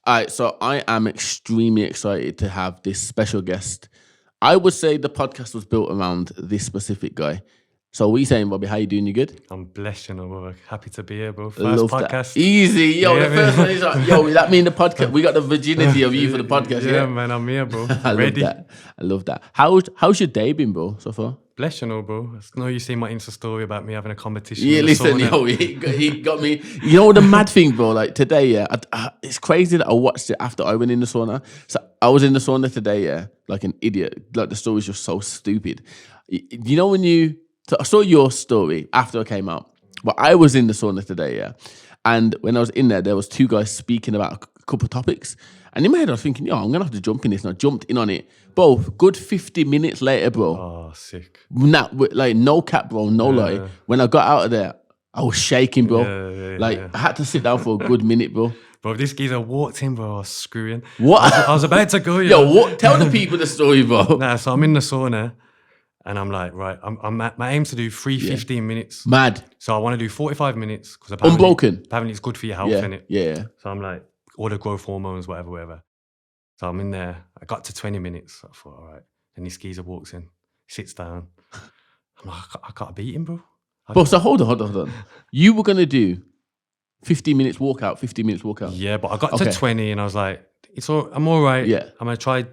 All right, so I am extremely excited to have this special guest. I would say the podcast was built around this specific guy. So what are you saying, Robbie? How you doing? You good? I'm blessed, you know, brother. Happy to be here, bro. First Love podcast. That. Easy. Yo, Yeah, the first one is like, yo, that mean the podcast? We got the virginity of you for the podcast, yeah? Yeah, man, I'm here, bro. I Ready. love that. I love that. How's your day been, bro, so far? Bless you, know, bro. I know you see my Insta story about me having a competition. Yeah, listen, yo, he got me. You know the mad thing, bro? Like today, yeah, it's crazy that I watched it after I went in the sauna. So I was in the sauna today, yeah, like an idiot. Like the story's just so stupid. You know when so I saw your story after I came out, but I was in the sauna today, yeah, and when I was in there was two guys speaking about a couple of topics. And in my head, I was thinking, yo, I'm going to have to jump in this. And I jumped in on it. Bro, good 50 minutes later, bro. Oh, sick. Nah, like, no cap, bro, no lie. When I got out of there, I was shaking, bro. I had to sit down for a good minute, bro. Bro, this geezer walked in, bro. I was screwing. What? I was about to go, Yo, what? Tell the people the story, bro. Nah, so I'm in the sauna. And I'm like, right, my aim to do 15 minutes. Mad. So I want to do 45 minutes. Because Unbroken. Apparently it's good for your health, innit? Yeah. So I'm like, all the growth hormones, whatever. So I'm in there. I got to 20 minutes. I thought, all right. And this geezer walks in, sits down. I'm like, I can't beat him, bro. Bro, so hold on. You were going to do 15 minutes walkout, 15 minutes walkout. Yeah, but I got to 20 and I was like, I'm all right. Yeah. I'm going to try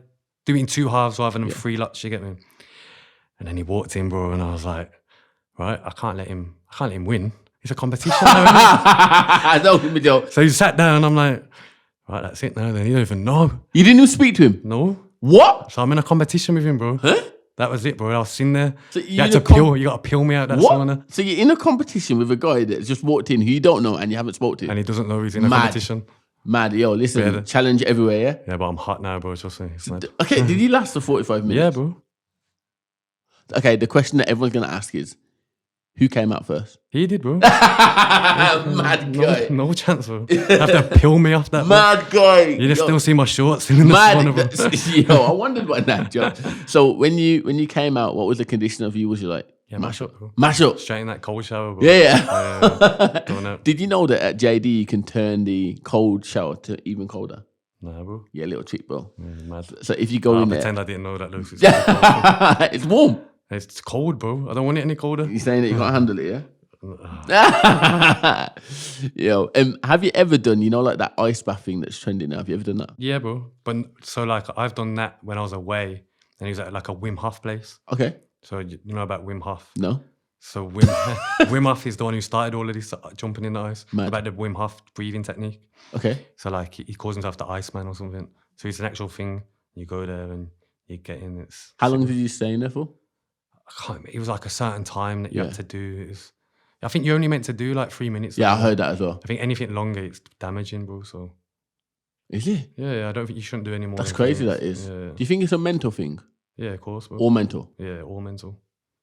doing 2 halves rather than 3 lots, you get me? And then he walked in, bro, and I was like, right, I can't let him win. It's a competition now, I know him, Joe. So he sat down, I'm like, right, that's it now then. He don't even know. You didn't even speak to him? No. What? So I'm in a competition with him, bro. Huh? That was it, bro. I was sitting there. So you got to peel me out that sauna. So you're in a competition with a guy that just walked in who you don't know and you haven't spoke to. And he doesn't know he's in a competition. Mad. Yo, listen, challenge everywhere, yeah? Yeah, but I'm hot now, bro. Trust me. It's mad. Okay, did he last for 45 minutes? Yeah, bro. Okay, the question that everyone's going to ask is, who came out first? He did, bro. Mad guy. No chance, bro. Have to peel me off that. Mad guy. You just still see my shorts in the sauna, bro. Yo, I wondered about that, Joe. So when you came out, what was the condition of you? Was you like, yeah, mash up, bro. Mash up. Straight in that cold shower, bro. Yeah. Did you know that at JD you can turn the cold shower to even colder? Nah, bro. Yeah, little trick, bro. Mad. So if you go in there, pretend I didn't know that, Luke. It's warm. It's cold, bro. I don't want it any colder. You're saying that you can't handle it, yeah? Yo, have you ever done, like that ice bath thing that's trending now? Have you ever done that? Yeah, bro. But so like I've done that when I was away, and he was at like a Wim Hof place. Okay. So you know about Wim Hof? No. So Wim Hof is the one who started all of this jumping in the ice. Mad. About the Wim Hof breathing technique. Okay. So like he calls himself the Iceman or something. So it's an actual thing. You go there and you get in. How long did you stay in there for? It was like a certain time that you have to do. I think you're only meant to do like 3 minutes. Yeah, I heard that as well. I think anything longer, it's damaging, bro. So is it? Yeah, I don't think you shouldn't do any more. That's crazy, that is. Yeah. Do you think it's a mental thing? Yeah, of course, bro. Or mental? Yeah, all mental.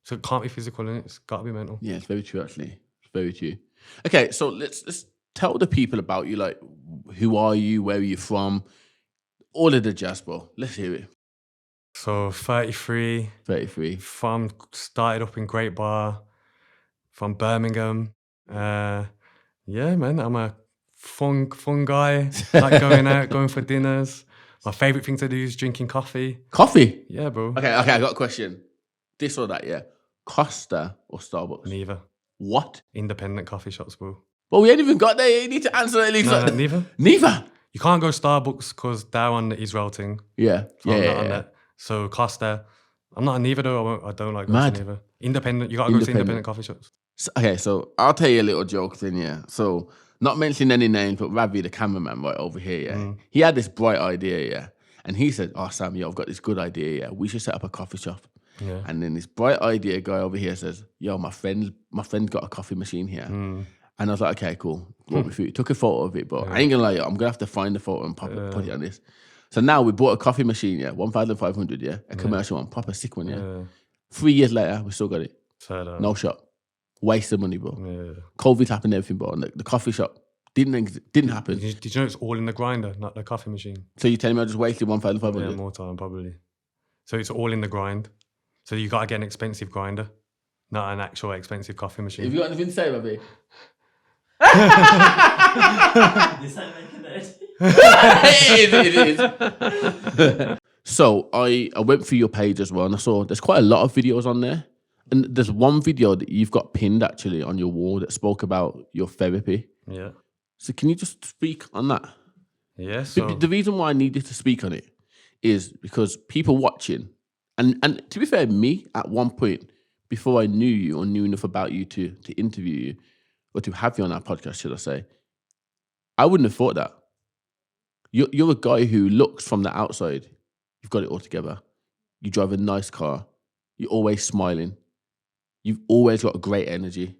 So it can't be physical, innit? It's got to be mental. Yeah, it's very true, actually. It's very true. Okay, so let's tell the people about you. Like, who are you? Where are you from? All of the jazz, bro. Let's hear it. So 33. 33. Started up in Great Bar, from Birmingham. Yeah, man, I'm a fun guy. Like going out, going for dinners. My favourite thing to do is drinking coffee. Coffee? Yeah, bro. Okay, I got a question. This or that, yeah. Costa or Starbucks? Neither. What? Independent coffee shops, bro. Well, we ain't even got there. You need to answer at least. No, neither. Neither? You can't go Starbucks because they're on the Israel thing. Yeah. So I'm not on that. So Costa, I'm not a neither though. I don't like going to neither. Independent, you got to go to independent coffee shops. So I'll tell you a little joke then, yeah. So not mentioning any names, but Robbie, the cameraman right over here, yeah. He had this bright idea, yeah. And he said, oh, Sam, I've got this good idea, yeah. We should set up a coffee shop. Yeah. And then this bright idea guy over here says, yo, my friend's got a coffee machine here. And I was like, okay, cool. Walk me through. Took a photo of it, but I ain't gonna lie, I'm gonna have to find the photo and put it on this. So now we bought a coffee machine, yeah, 1,500, yeah, a commercial one, proper sick one, yeah. 3 years later, we still got it. No shop. Waste of money, bro. Yeah. COVID happened, everything, bro. And the coffee shop didn't happen. Did you know it's all in the grinder, not the coffee machine? So you're telling me I just wasted 1,500? Yeah, more time, probably. So it's all in the grind. So you got to get an expensive grinder, not an actual expensive coffee machine. Have you got anything to say, Robbie? This ain't making it. It is. So I went through your page as well, and I saw there's quite a lot of videos on there. And there's one video that you've got pinned actually on your wall that spoke about your therapy. Yeah. So can you just speak on that? Yeah. The, So the reason why I needed to speak on it is because people watching, and to be fair, me at one point, before I knew you or knew enough about you to interview you, or to have you on our podcast, should I say, I wouldn't have thought that. You're a guy who looks from the outside, you've got it all together. You drive a nice car. You're always smiling. You've always got a great energy,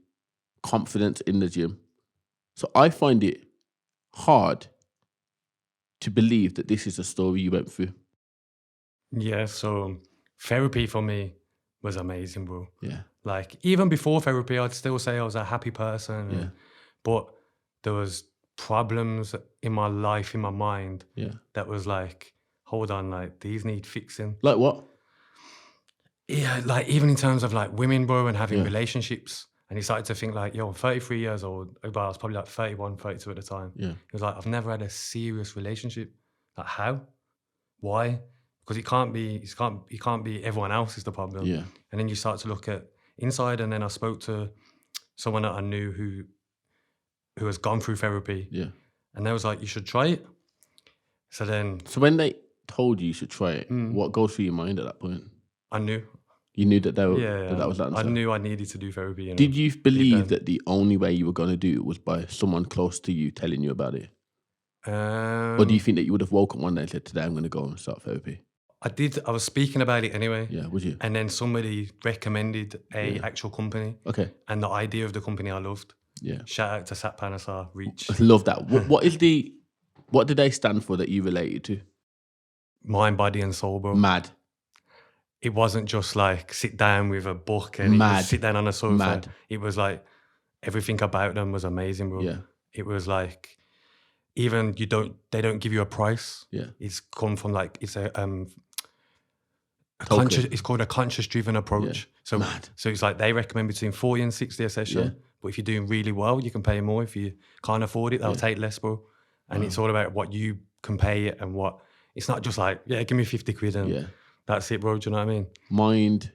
confidence in the gym. So I find it hard to believe that this is a story you went through. yeah. So therapy for me was amazing, bro. Yeah. Like even before therapy, I'd still say I was a happy person. Yeah. But there was problems in my life, in my mind, Yeah. that was like, hold on, like these need fixing. Like what? Yeah, like even in terms of like women, bro, and having Yeah. relationships. And he started to think like, yo, I'm 33 years old. Well, I was probably like 31, 32 at the time. Yeah. He was like, I've never had a serious relationship. Like how? Why? Because it can't be everyone else is the problem. Yeah. And then you start to look at inside, and then I spoke to someone that I knew who has gone through therapy. Yeah. And they was like, you should try it. So then So when they told you should try it, Mm. what goes through your mind at that point? I knew. You knew that Yeah, that was the answer. I knew I needed to do therapy. You know? Did you believe down. that the only way you were going to do it was by someone close to you telling you about it? Or do you think that you would have woken one day and said, today I'm going to go and start therapy? I was speaking about it anyway. Yeah, would you? And then somebody recommended a Yeah. actual company. Okay. And the idea of the company I loved. Yeah. Shout out to Sat Panasar, Reach. I love that. What did they stand for that you related to? Mind, body and soul, bro. Mad. It wasn't just like sit down with a book and Mad. sit down on a sofa. Mad. It was like everything about them was amazing, bro. Yeah. It was like even they don't give you a price. Yeah. It's come from like it's a Token. conscious. It's called a conscious driven approach. So Mad. so it's like they recommend between 40 and 60 a session. Yeah. But if you're doing really well, you can pay more. If you can't afford it, they'll take less, bro. And it's all about what you can pay it and what. It's not just like, yeah, give me 50 quid and Yeah. that's it, bro. Do you know what I mean? Mind,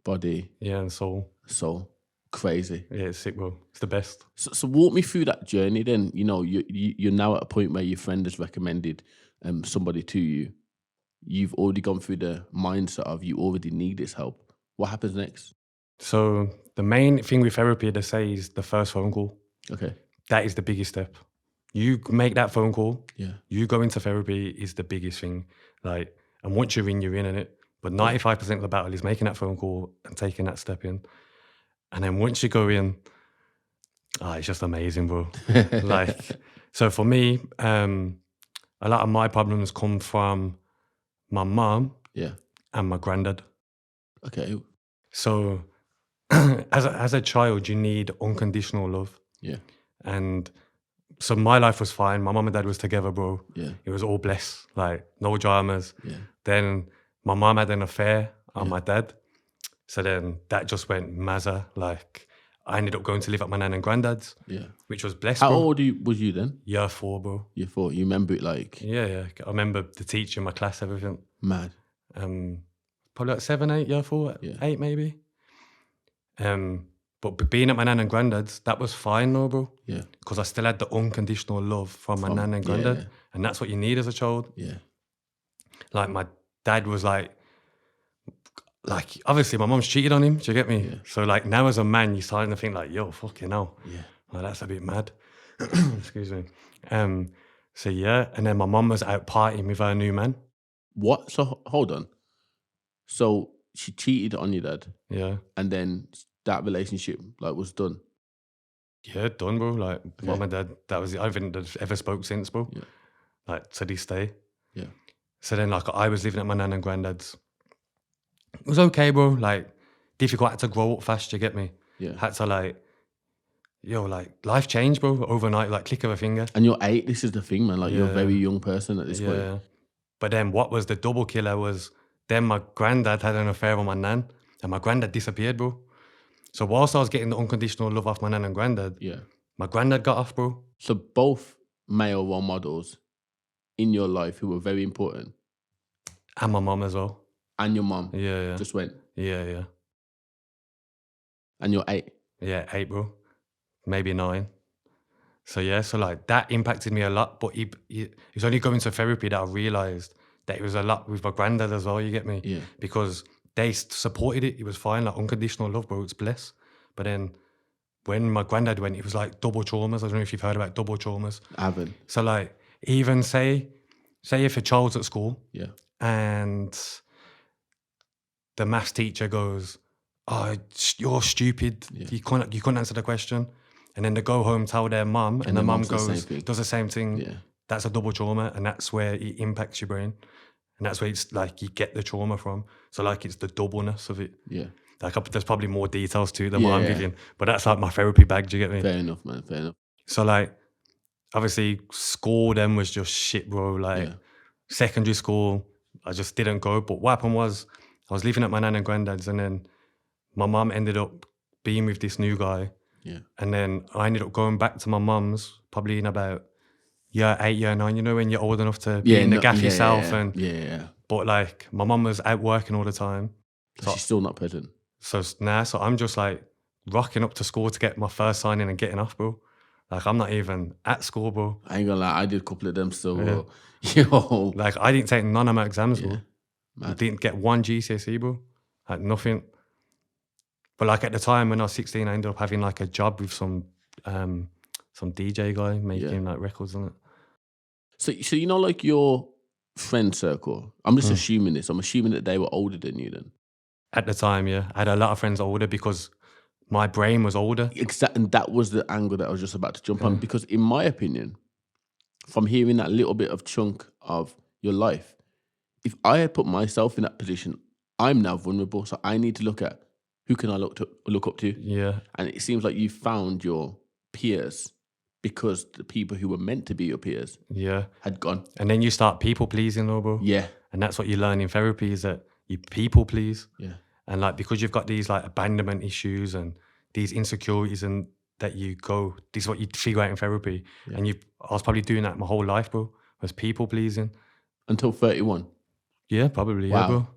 body, Yeah, and soul. soul. Crazy. Yeah, it's sick, bro. It's the best. So walk me through that journey then. You know, you're now at a point where your friend has recommended somebody to you. You've already gone through the mindset of you already need this help. What happens next? So the main thing with therapy, they say, is the first phone call. Okay. That is the biggest step. You make that phone call. Yeah. You go into therapy is the biggest thing. Like, and once you're in it. But 95% of the battle is making that phone call and taking that step in. And then once you go in, it's just amazing, bro. Like, so for me, a lot of my problems come from my mom Yeah. and my granddad. Okay. So as a child, you need unconditional love. Yeah. And so my life was fine. My mom and dad was together, bro. Yeah. It was all blessed, like no dramas. Yeah. Then my mom had an affair on my dad. So then that just went mazza. Like I ended up going to live at my nan and granddad's, Yeah. which was blessed, How bro. old was you then? Year 4, bro. You thought you remember it like Yeah. I remember the teacher in my class, everything. mad. Probably like 7, 8, year 4, Yeah. 8 maybe. But being at my nan and granddad's, that was fine though, bro. Yeah. Because I still had the unconditional love from my nan and granddad. yeah. And that's what you need as a child. Yeah. Like my dad was like obviously my mom's cheated on him, do you get me? Yeah. So like now as a man, you're starting to think like, yo, fucking hell. Yeah. Well, that's a bit mad. Excuse me. So yeah, and then my mom was out partying with her new man. What? So hold on. So she cheated on your dad, Yeah. and then that relationship was done. Yeah, done, bro. Like mom and dad, that was it. I don't think they've ever spoke since, bro. Yeah. Like to this day. Yeah. So then like I was living at my nan and granddad's. It was okay, bro. Like difficult, I had to grow up fast, you get me? Yeah. Had to life changed, bro, overnight, like click of a finger. And you're 8. This is the thing, man. Like you're a very young person at this point. Yeah. But then what was the double killer was then my granddad had an affair with my nan and my granddad disappeared, bro. So whilst I was getting the unconditional love off my nan and granddad, Yeah. my granddad got off, bro. So both male role models in your life who were very important? And my mum as well. And your mum Yeah. just went. Yeah. And you're 8. Yeah, 8, bro. Maybe 9. So yeah, so like that impacted me a lot. But it was only going to therapy that I realised that it was a lot with my granddad as well, you get me? Yeah. Because they supported it. It was fine, like unconditional love, bro. It's bliss. But then when my granddad went, it was like double traumas. I don't know if you've heard about double traumas. I haven't. So like even say if a child's at school Yeah. and the maths teacher goes, "Oh, you're stupid. Yeah. You couldn't answer the question." And then they go home, tell their mum, and the mum goes, does the same thing. Yeah. That's a double trauma, and that's where it impacts your brain. And that's where it's like you get the trauma from. So like it's the doubleness of it. Yeah. Like there's probably more details to it than what I'm Yeah. giving. But that's like my therapy bag, do you get me? Fair enough, man. Fair enough. So like, obviously school then was just shit, bro. Like secondary school, I just didn't go. But what happened was I was living at my nan and granddad's, and then my mum ended up being with this new guy. Yeah. And then I ended up going back to my mum's probably in about year 8, year 9, you know, when you're old enough to be in the gaff yourself. But like my mum was out working all the time. So she's still not present. So I'm just like rocking up to school to get my first sign in and getting off, bro. Like I'm not even at school, bro. I ain't gonna lie, I did a couple of them still, bro. Yo. Like I didn't take none of my exams, bro. Mad. I didn't get one GCSE, bro. Like nothing. But like at the time when I was 16, I ended up having like a job with some DJ guy making like records on it. So you know, like your friend circle. I'm just assuming this. I'm assuming that they were older than you then. At the time, yeah, I had a lot of friends older because my brain was older. Exactly, and that was the angle that I was just about to jump on. Because in my opinion, from hearing that little bit of chunk of your life, if I had put myself in that position, I'm now vulnerable. So I need to look at who can I look up to. Yeah, and it seems like you found your peers because the people who were meant to be your peers had gone. And then you start people pleasing, though, bro. Yeah, and that's what you learn in therapy is that you people please. Yeah, and like because you've got these like abandonment issues and these insecurities and that this is what you figure out in therapy. Yeah. And I was probably doing that my whole life, bro. Was people pleasing until 31. Yeah, probably. Wow. Yeah, bro.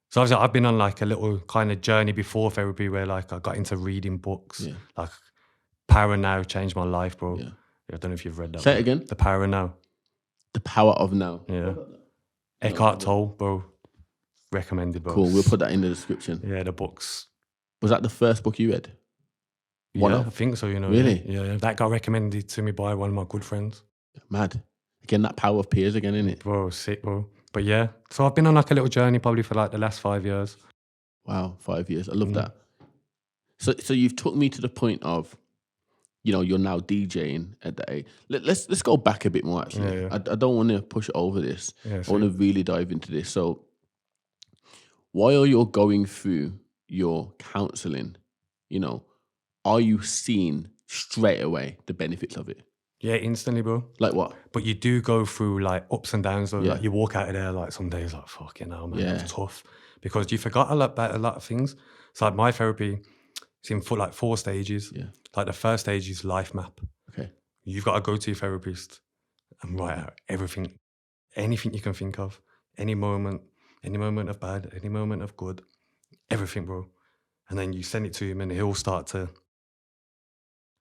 So obviously I've been on like a little kind of journey before therapy where like I got into reading books. Yeah. Like Power Now changed my life, bro. Yeah. I don't know if you've read that. Say it again. The Power Now. The Power of Now. Yeah. Echkart, Tolle, bro. Recommended, bro. Cool. We'll put that in the description. Yeah, the books. Was that the first book you read? I think so, you know. Really? Yeah. That got recommended to me by one of my good friends. Mad. Again, that power of peers again, isn't it? Bro, sick, bro. But yeah, so I've been on like a little journey probably for like the last 5 years. Wow, 5 years. I love that. So you've took me to the point of, you know, you're now DJing at the age. Let's go back a bit more, actually. Yeah. I don't want to push over this. Yeah, I want to really dive into this. So while you're going through your counseling, you know, are you seeing straight away the benefits of it? Yeah, instantly, bro. Like what? But you do go through like ups and downs though. Yeah. Like you walk out of there like some days like, fucking hell, man, Yeah. that was tough. Because you forgot about a lot of things. So like my therapy, it's in like 4 stages. Yeah. Like the first stage is life map. Okay. You've got to go to your therapist and write out everything, anything you can think of, any moment of bad, any moment of good, everything, bro. And then you send it to him and he'll start to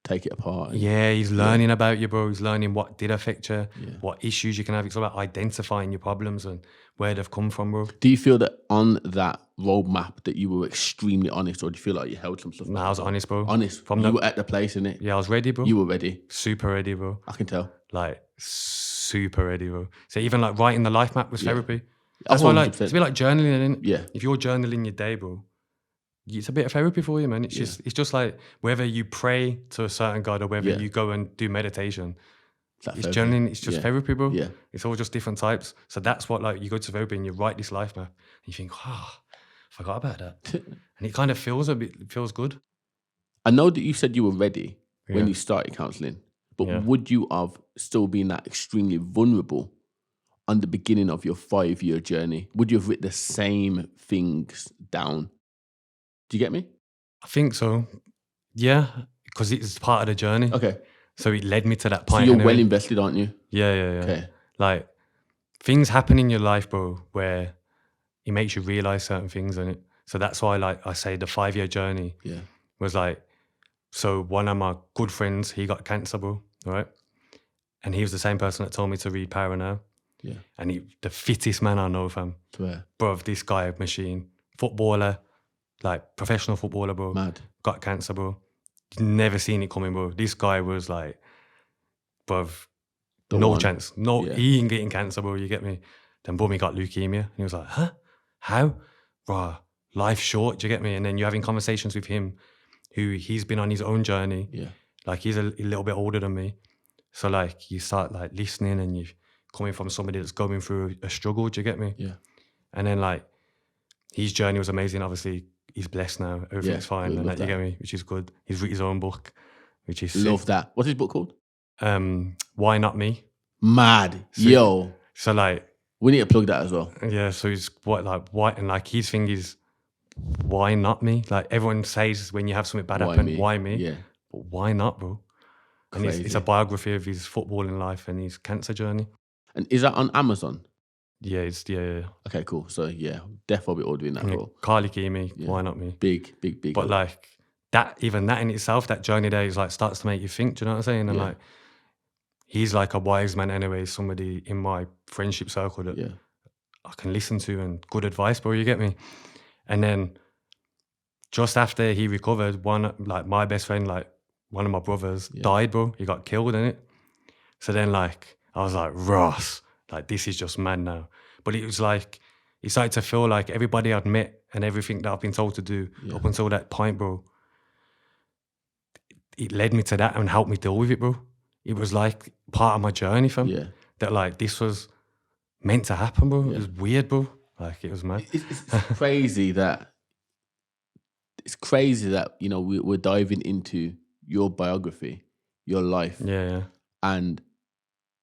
take it apart. Yeah, he's learning about you, bro. He's learning what did affect you, Yeah. what issues you can have. It's about identifying your problems and where they've come from, bro. Do you feel that on that roadmap that you were extremely honest, or do you feel like you held some stuff? Nah, I was honest, bro. Honest. You were at the place, innit? Yeah, I was ready, bro. You were ready. Super ready, bro. I can tell. Like, super ready, bro. So even like writing the life map was therapy. Oh, That's why like, 100%. it's a bit like journaling, isn't it? Yeah. If you're journaling your day, bro, it's a bit of therapy for you, man. It's just like whether you pray to a certain God or whether you go and do meditation. It's journaling, it's just therapy, bro. Yeah. It's all just different types. So that's what like you go to therapy and you write this life map and you think, I forgot about that. And it kind of feels good. I know that you said you were ready when you started counselling, but would you have still been that extremely vulnerable on the beginning of your 5-year journey? Would you have written the same things down? Do you get me? I think so. Yeah, because it's part of the journey. Okay. So it led me to that point. So you're anyway. well invested, aren't you? Yeah. Okay. Like, things happen in your life, bro, where it makes you realize certain things in it. So that's why, like I say, the 5-year journey was like, so one of my good friends, he got cancer, bro, right? And he was the same person that told me to read Power Now. Yeah. And he, the fittest man I know, fam. Swear. Bro, this guy, machine, footballer, like professional footballer, bro. Mad. Got cancer, bro. Never seen it coming, bro. This guy was like, bro, no chance. No, he ain't getting cancer, bro. You get me? Then boom, he got leukemia. And he was like, huh? How? Bro, life's short. Do you get me? And then you're having conversations with him, who he's been on his own journey. Yeah. Like he's a little bit older than me. So like you start like listening and you're coming from somebody that's going through a struggle. Do you get me? Yeah. And then like his journey was amazing. Obviously, he's blessed now. Everything's fine. And that, you get me? Which is good. He's written his own book, which is Love sick. that. What's his book called? Why Not Me? Mad. Yo. So like, we need to plug that as well. Yeah. So he's why, and like his thing is, why not me? Like everyone says when you have something bad happen, why me? Yeah. But why not, bro? And it's a biography of his footballing life and his cancer journey. And is that on Amazon? Yeah, it's yeah. Okay, cool. So yeah, definitely ordering that. Carl Ikeme, Why Not Me? Big. But like that, even that in itself, that journey there is like starts to make you think. Do you know what I'm saying? And like, he's like a wise man anyway. Somebody in my friendship circle that I can listen to and good advice, bro. You get me? And then just after he recovered, my best friend, like one of my brothers, died, bro. He got killed in it. So then like I was like, Ross, like this is just mad now. But it was like, it started to feel like everybody I'd met and everything that I've been told to do up until that point, bro, it led me to that and helped me deal with it, bro. It was like part of my journey, fam. Yeah. That like this was meant to happen, bro. It was weird, bro. Like it was mad. It's crazy that you know we're diving into your biography, your life. Yeah. And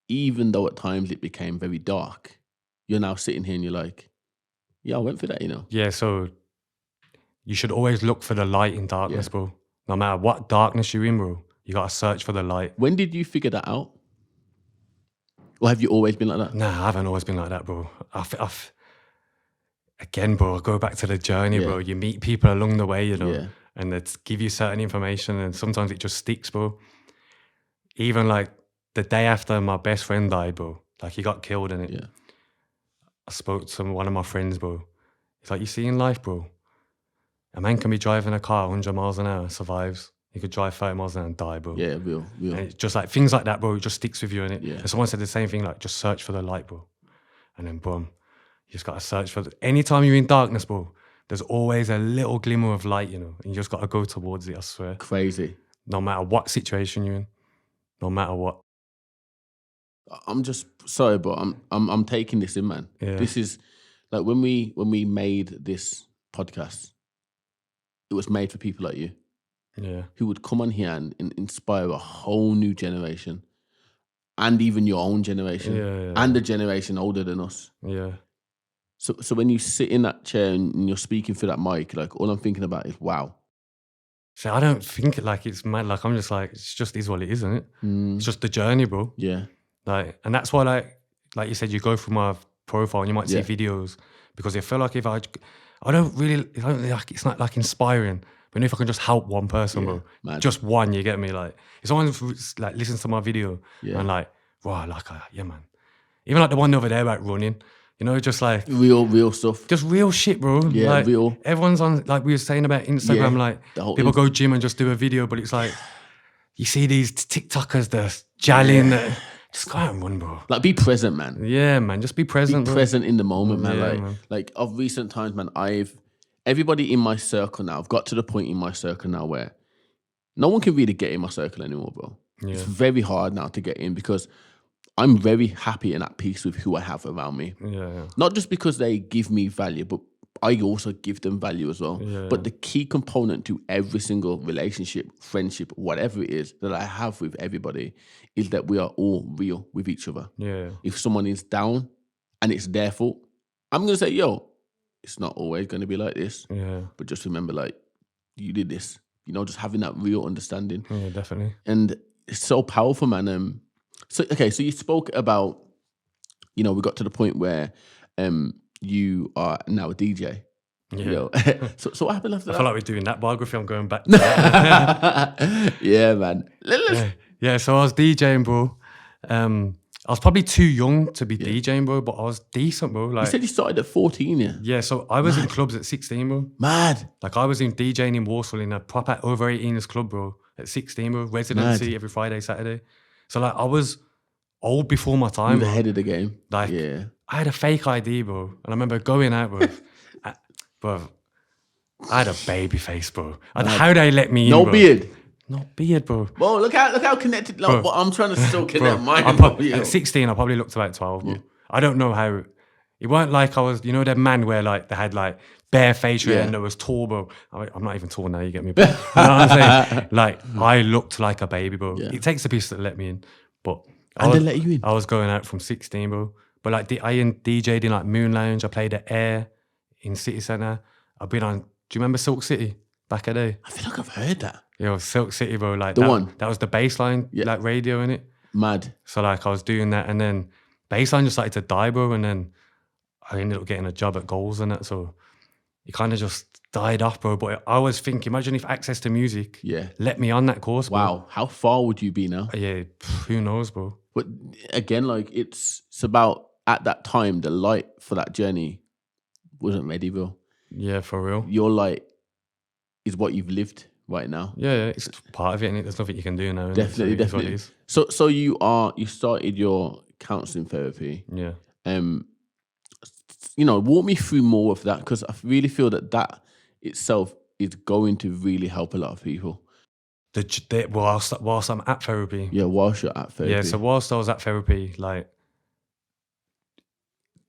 even though at times it became very dark, you're now sitting here and you're like, yeah, I went for that, you know. Yeah, so you should always look for the light in darkness, bro. No matter what darkness you're in, bro, you gotta search for the light. When did you figure that out? Or have you always been like that? Nah, I haven't always been like that, bro. Again, bro, I go back to the journey, bro. You meet people along the way, you know, and they give you certain information, and sometimes it just sticks, bro. Even like the day after my best friend died, bro, like he got killed in it. Yeah. I spoke to one of my friends, bro. He's like, you see in life, bro, a man can be driving a car 100 miles an hour, survives. He could drive 30 miles an hour and die, bro. Yeah, real. And it's just like things like that, bro, it just sticks with you, innit? Yeah. And someone said the same thing, like, just search for the light, bro. And then, boom, you just got to search for anytime you're in darkness, bro, there's always a little glimmer of light, you know, and you just got to go towards it, I swear. Crazy. No matter what situation you're in, no matter what. I'm just sorry, but I'm taking this in, man. Yeah. This is like when we made this podcast, it was made for people like you. Yeah. Who would come on here and inspire a whole new generation. And even your own generation. And the generation older than us. Yeah. So when you sit in that chair and you're speaking through that mic, like all I'm thinking about is wow. So I don't think like it's mad. Like I'm just like, it's just is what it is, isn't it? It's just the journey, bro. Yeah. Like, and that's why like you said, you go through my profile and you might see videos because I feel like if I don't like, it's not like inspiring, but if I can just help one person, bro, just one, you get me? Like, if someone like listens to my video and like, wow, like, yeah, man. Even like the one over there about running, you know, just like real stuff, just real shit, bro. Yeah, like, real. Everyone's on, like we were saying about Instagram, like people go gym and just do a video, but it's like you see these TikTokers, they're jalling. Just go out and run, bro. Like, be present, man. Yeah, man. Just be present, Be present in the moment, man. Like of recent times, man, everybody in my circle now, I've got to the point in my circle now where no one can really get in my circle anymore, bro. Yeah. It's very hard now to get in because I'm very happy and at peace with who I have around me. Yeah. Not just because they give me value, but I also give them value as well. Yeah. But the key component to every single relationship, friendship, whatever it is that I have with everybody is that we are all real with each other. Yeah. If someone is down and it's their fault, I'm going to say, yo, it's not always going to be like this. Yeah. But just remember, like, you did this. You know, just having that real understanding. Yeah, definitely. And it's so powerful, man. So you spoke about you know, we got to the point where you are now a DJ. Yeah. You know? so what happened after I that? feel like we're doing that biography. I'm going back to that. Yeah, man. Yeah, so I was DJing, bro. I was probably too young to be DJing, bro, but I was decent, bro. You Like, said you started at 14, yeah? yeah, so I was in clubs at 16, bro. Mad. Like, I was in DJing in Warsaw in a proper over 18s club, bro, at 16, bro. Residency every Friday, Saturday. So, like, I was old before my time, You were bro. ahead of the game. Like, yeah. I had a fake ID, bro. And I remember going out, bro. Bro, I had a baby face, bro. And how they let me in, No bro? beard. No beard, bro. Whoa, look how connected. Like, Bro. I'm trying to still connect mine. At 16, I probably looked about 12, bro. I don't know how. It weren't like I was, you know, that man where like they had like bare facial hair and there was tall, bro. I'm not even tall now, you get me? But, you know what I'm saying? Like, I looked like a baby, bro. It takes a piece to let me in. But they let you in? I was going out from 16, bro. But like, I DJ'd in like Moon Lounge. I played at Air in City Centre. I've been on, do you remember Silk City back in the day? I feel like I've heard that. Yeah, Silk City, bro. Like The one? That was the baseline, like radio in it. Mad. So like I was doing that, and then baseline just started to die, bro. And then I ended up getting a job at Goals and that. So it kind of just died off, bro. But I always think, imagine if Access to Music let me on that course, bro. Wow. How far would you be now? Yeah, who knows, bro. But again, like it's about at that time, the light for that journey wasn't ready, bro. Yeah, for real. Your light is what you've lived right now. Yeah, it's part of it, and there's nothing you can do now. Definitely. What it is. So you started your counselling therapy. Yeah. You know, walk me through more of that, because I really feel that itself is going to really help a lot of people. Whilst I'm at therapy. Yeah, whilst you're at therapy. Yeah, so whilst I was at therapy, like,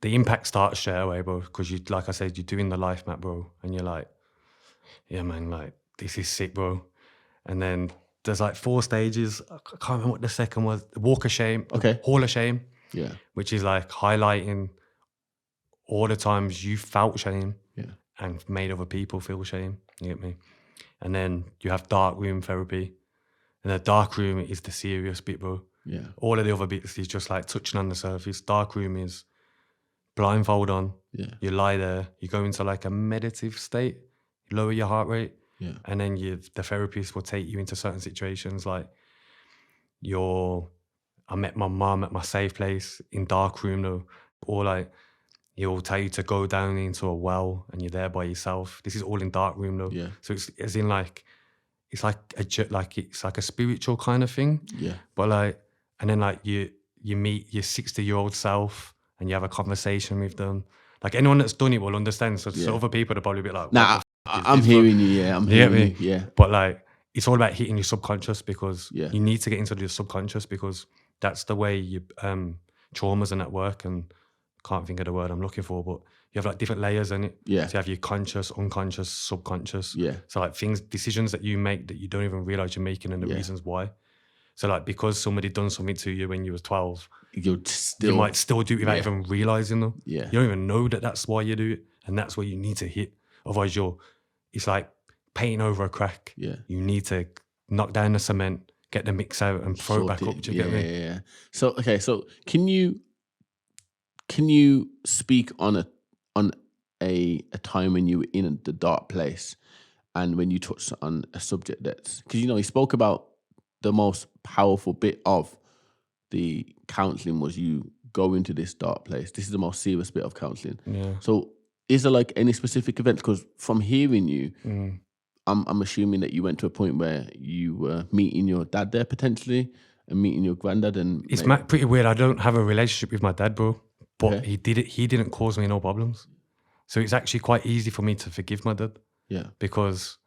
the impact starts straight away, bro, because you, like I said, you're doing the life map, bro, and you're like, yeah, man, like, this is sick, bro. And then there's like 4 stages. I can't remember what the second was. The Walk of Shame. Okay. Hall of Shame. Yeah. Which is like highlighting all the times you felt shame and made other people feel shame. You get me? And then you have dark room therapy. And the dark room is the serious bit, bro. Yeah. All of the other bits is just like touching on the surface. Dark room is blindfold on. Yeah. You lie there. You go into like a meditative state. You lower your heart rate. Yeah. And then the therapist will take you into certain situations like I met my mum at my safe place in dark room though. Or like he'll tell you to go down into a well and you're there by yourself. This is all in dark room though. Yeah. So it's as in like it's like a spiritual kind of thing. Yeah. But like, and then like you meet your 60-year-old self and you have a conversation with them. Like anyone that's done it will understand. So other people are probably a bit like, nah, I'm hearing you. Yeah, I'm hearing you. Yeah. But like, it's all about hitting your subconscious because you need to get into your subconscious because that's the way you traumas and at work, and can't think of the word I'm looking for, but you have like different layers in it. Yeah. So you have your conscious, unconscious, subconscious. Yeah. So like decisions that you make that you don't even realize you're making and the reasons why. So like because somebody done something to you when you was 12, you might still do it without even realizing them. Yeah. You don't even know that that's why you do it, and that's where you need to hit. Otherwise, it's like painting over a crack. Yeah. You need to knock down the cement, get the mix out, and throw it back up. Do you get me? Yeah. So okay. So can you speak on a time when you were in the dark place, and when you touched on a subject that's, because you spoke about the most powerful bit of the counselling was you go into this dark place. This is the most serious bit of counselling. Yeah. So is there like any specific events? Because from hearing you, I'm assuming that you went to a point where you were meeting your dad there potentially and meeting your granddad. And it's pretty weird. I don't have a relationship with my dad, bro. But he didn't cause me no problems. So it's actually quite easy for me to forgive my dad. Yeah. Because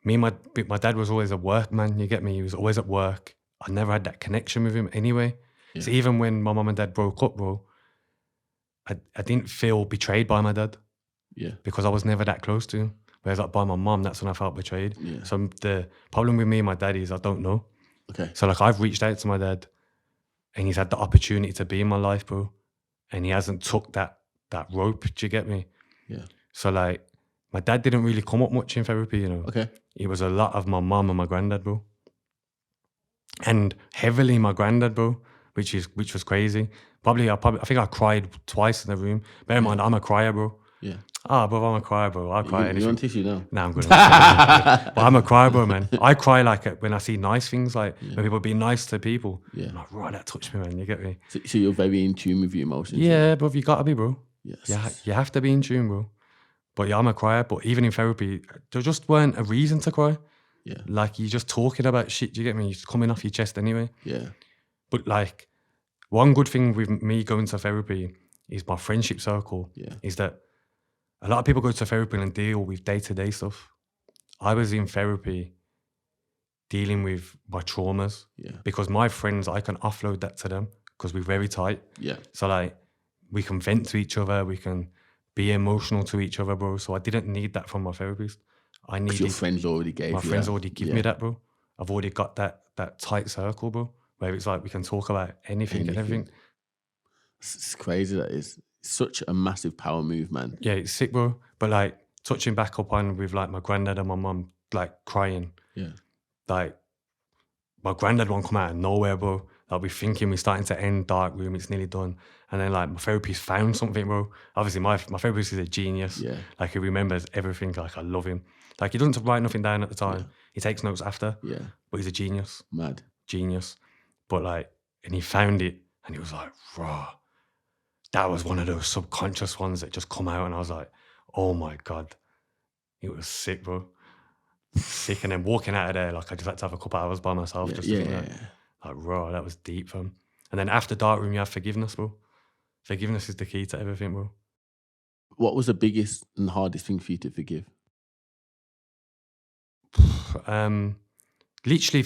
my dad was always at work, man. You get me? He was always at work. I never had that connection with him anyway. Yeah. So even when my mum and dad broke up, bro, I didn't feel betrayed by my dad. Yeah. Because I was never that close to him. Whereas like by my mum, that's when I felt betrayed. Yeah. So the problem with me and my dad is I don't know. Okay. So like I've reached out to my dad and he's had the opportunity to be in my life, bro. And he hasn't took that rope, do you get me? Yeah. So like, my dad didn't really come up much in therapy, Okay. It was a lot of my mum and my granddad, bro. And heavily my granddad, bro, which was crazy. I think I cried twice in the room. Bear in mind, I'm a crier, bro. Yeah. Bro, I'm a crier, bro. I cry You anything. want tissue now? Nah, I'm good. But I'm a crier, bro, man. I cry like when I see nice things, like when people be nice to people. Yeah. I'm like, right, that touched me, man. You get me? So you're very in tune with your emotions. Yeah, bro. You gotta be, bro. Yes. You have to be in tune, bro. But yeah, I'm a crier. But even in therapy, there just weren't a reason to cry. Yeah. Like you're just talking about shit. Do you get me? It's coming off your chest anyway. Yeah. But like, one good thing with me going to therapy is my friendship circle. Yeah. Is that a lot of people go to therapy and deal with day-to-day stuff. I was in therapy dealing with my traumas. Yeah. Because my friends, I can offload that to them because we're very tight. Yeah. So like, we can vent to each other. We can be emotional to each other, bro. So I didn't need that from my therapist. I needed Your friends already gave my you friends that. already give me that, bro. I've already got that tight circle, bro, where it's like we can talk about anything. And everything. It's crazy. That is such a massive power move, man. Yeah, it's sick, bro. But like touching back up on with like my granddad and my mum, like crying. Yeah. Like my granddad won't come out of nowhere, bro. I'll be thinking we're starting to end dark room. It's nearly done. And then like my therapist found something, bro. Obviously my therapist is a genius. Yeah. Like he remembers everything. Like I love him. Like he doesn't write nothing down at the time. Yeah. He takes notes after. Yeah. But he's a genius. Mad. Genius. But like, and he found it and he was like, raw. That was one of those subconscious ones that just come out and I was like, oh my God. It was sick, bro. Sick. And then walking out of there, like I just had to have a couple of hours by myself. Like, raw, that was deep, fam. And then after dark room, you have forgiveness, bro. Forgiveness is the key to everything, bro. What was the biggest and hardest thing for you to forgive? Literally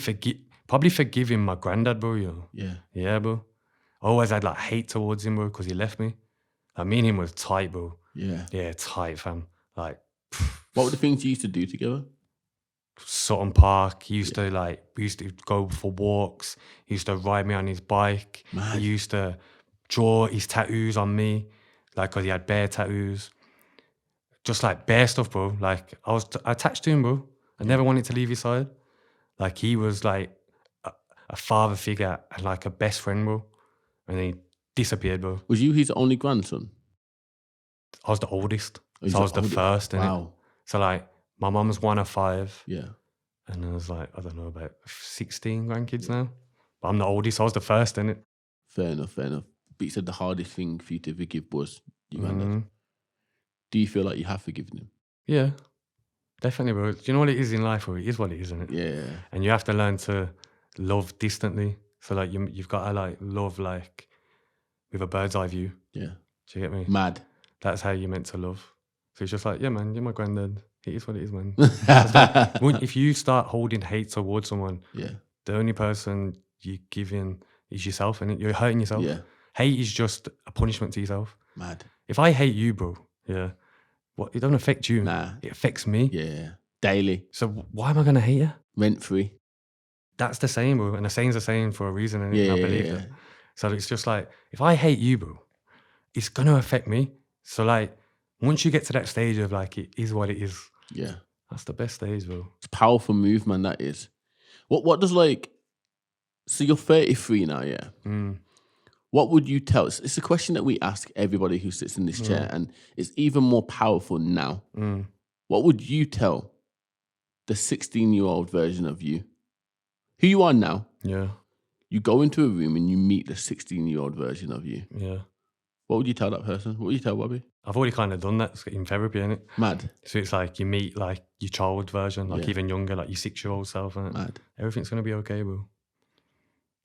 probably forgiving my granddad, bro, you know. Yeah. Yeah, bro. I always had like hate towards him, bro, because he left me. Like me and him was tight, bro. Yeah. Yeah, tight, fam. Like, what were the things you used to do together? Sutton Park. We used to go for walks. He used to ride me on his bike. Man. He used to draw his tattoos on me, like, because he had bear tattoos. Just like bear stuff, bro. Like, I was attached to him, bro. I never wanted to leave his side. Like, he was like a father figure and like a best friend, bro. And he disappeared, bro. Was you his only grandson? I was the oldest. Oh, so I was the first, innit? Wow. So like, my mum's one of 5. Yeah. And there was like, I don't know, about 16 grandkids now. But I'm the oldest, so I was the first, innit? Fair enough, fair enough. But you said the hardest thing for you to forgive was your granddad. Mm-hmm. Do you feel like you have forgiven him? Yeah, definitely, bro. Do you know what it is in life, bro? It is what it is, isn't it? Yeah. And you have to learn to love distantly. So like, you've got to like love like with a bird's eye view. Yeah. Do you get me? Mad. That's how you're meant to love. So it's just like, yeah, man, you're my granddad. It is what it is, man. If you start holding hate towards someone, Yeah. the only person you're giving is yourself, and you're hurting yourself. Yeah. Hate is just a punishment to yourself. Mad. If I hate you, bro, yeah, it don't affect you. Nah. It affects me. Yeah. Daily. So why am I gonna hate you? Rent free. That's the saying, bro. And the saying's a saying for a reason, and Yeah. I believe that. So it's just like, if I hate you, bro, it's gonna affect me. So like, once you get to that stage of like, it is what it is. Yeah. That's the best stage, bro. It's a powerful move, man, that is. What does like, so you're 33 now, yeah? Mm. What would you tell us? It's a question that we ask everybody who sits in this chair, and it's even more powerful now. Mm. What would you tell the 16-year-old version of you? Who you are now. Yeah. You go into a room and you meet the 16-year-old version of you. Yeah. What would you tell that person? What would you tell Robbie? I've already kind of done that in therapy, innit? Mad. So it's like you meet like your child version, like even younger, like your 6-year-old self, innit? Mad. Everything's going to be okay, bro.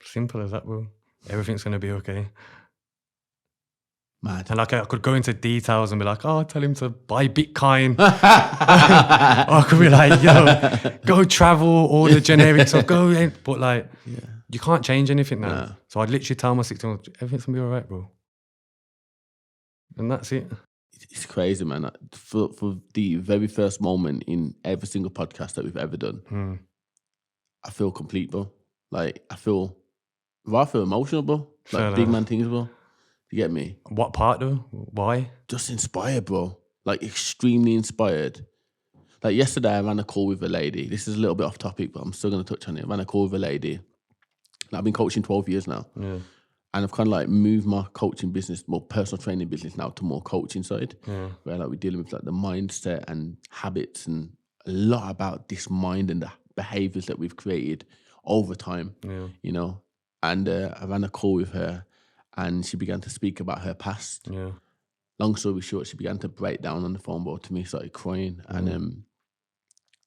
Simple as that, bro. Everything's going to be okay. Mad. And like I could go into details and be like, oh, tell him to buy Bitcoin. Or I could be like, yo, go travel, all the generic stuff, go in. But like, you can't change anything now. Nah. So I'd literally tell my 16-year-old, everything's going to be all right, bro. And that's it. It's crazy, man. For the very first moment in every single podcast that we've ever done, I feel complete, bro. Like, I feel emotional, bro. Like, Fair big enough. man things, bro. You get me? What part though? Why? Just inspired, bro. Like, extremely inspired. Like, yesterday I ran a call with a lady. This is a little bit off topic, but I'm still going to touch on it. I ran a call with a lady. And I've been coaching 12 years now. Yeah. And I've kind of like moved my coaching business, more personal training business now to more coaching side, where like we're dealing with like the mindset and habits and a lot about this mind and the behaviors that we've created over time, you know. And I ran a call with her and she began to speak about her past. Yeah. Long story short, she began to break down on the phone board to me, started crying. And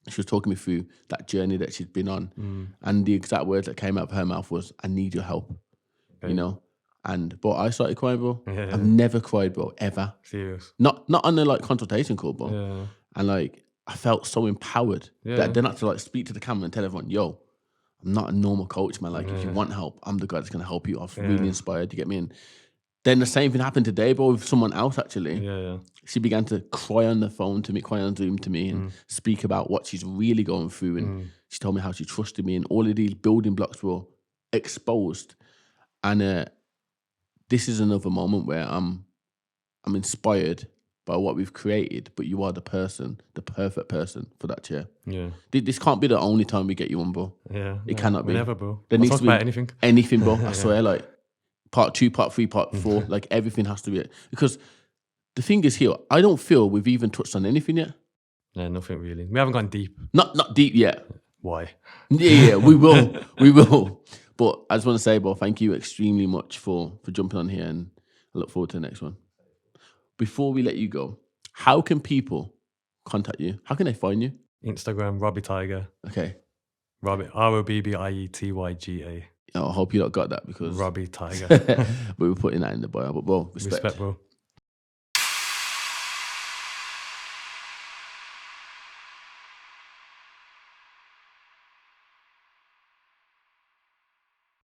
she was talking me through that journey that she'd been on. And the exact words that came out of her mouth was, I need your help. You know, but I started crying, bro. Yeah. I've never cried, bro, ever. Serious. Not on the like consultation call, bro. Yeah. And like I felt so empowered that then I had to like speak to the camera and tell everyone, yo, I'm not a normal coach, man. Like if you want help, I'm the guy that's gonna help you. I was really inspired. You get me? And then the same thing happened today, bro, with someone else actually. Yeah. She began to cry on the phone to me, cry on Zoom to me, and speak about what she's really going through. And she told me how she trusted me, and all of these building blocks were exposed. And this is another moment where I'm inspired by what we've created, but you are the person, the perfect person for that chair. Yeah. This can't be the only time we get you on, bro. Yeah. It cannot be. Whenever, bro. There needs to be about anything. Anything, bro. I swear, like part 2, part 3, part 4, like everything has to be it. Because the thing is here, I don't feel we've even touched on anything yet. Yeah, nothing really. We haven't gone deep. Not deep yet. Why? Yeah, we will. We will. But I just want to say, bro, thank you extremely much for jumping on here, and I look forward to the next one. Before we let you go, how can people contact you? How can they find you? Instagram, Robbie Tyga. Okay. Robbie, ROBBIETYGA. I hope you not got that because Robbie Tyga. but we're putting that in the bio. But bro, respect. Respect, bro.